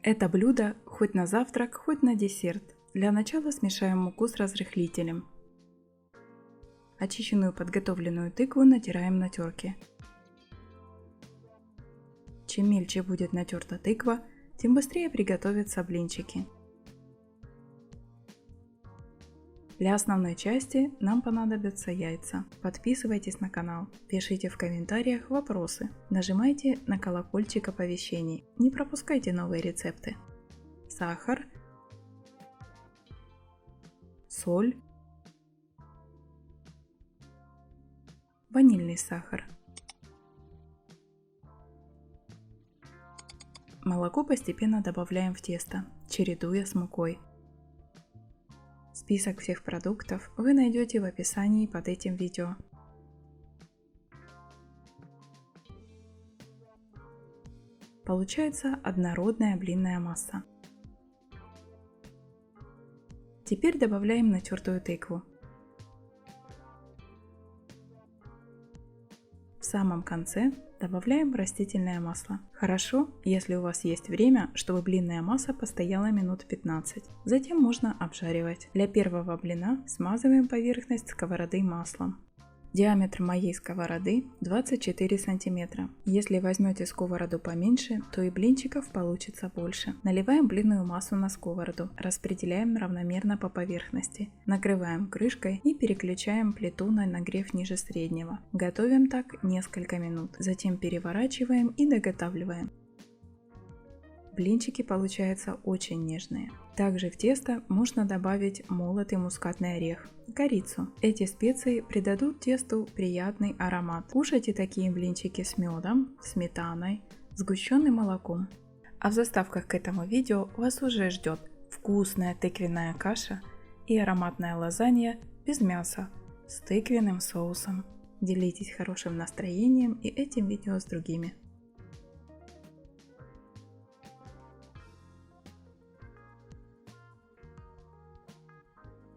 Это блюдо хоть на завтрак, хоть на десерт. Для начала смешаем муку с разрыхлителем. Очищенную подготовленную тыкву натираем на терке. Чем мельче будет натерта тыква, тем быстрее приготовятся блинчики. Для основной части нам понадобятся яйца. Подписывайтесь на канал, пишите в комментариях вопросы, нажимайте на колокольчик оповещений, не пропускайте новые рецепты. Сахар, соль, ванильный сахар. Молоко постепенно добавляем в тесто, чередуя с мукой. Список всех продуктов вы найдете в описании под этим видео. Получается однородная блинная масса. Теперь добавляем натертую тыкву. В самом конце добавляем растительное масло. Хорошо, если у вас есть время, чтобы блинная масса постояла минут 15. Затем можно обжаривать. Для первого блина смазываем поверхность сковороды маслом. Диаметр моей сковороды 24 см. Если возьмете сковороду поменьше, то и блинчиков получится больше. Наливаем блинную массу на сковороду, распределяем равномерно по поверхности. Накрываем крышкой и переключаем плиту на нагрев ниже среднего. Готовим так несколько минут. Затем переворачиваем и доготавливаем. Блинчики получаются очень нежные. Также в тесто можно добавить молотый мускатный орех, корицу. Эти специи придадут тесту приятный аромат. Кушайте такие блинчики с медом, сметаной, сгущенным молоком. А в заставках к этому видео вас уже ждет вкусная тыквенная каша и ароматная лазанья без мяса с тыквенным соусом. Делитесь хорошим настроением и этим видео с другими.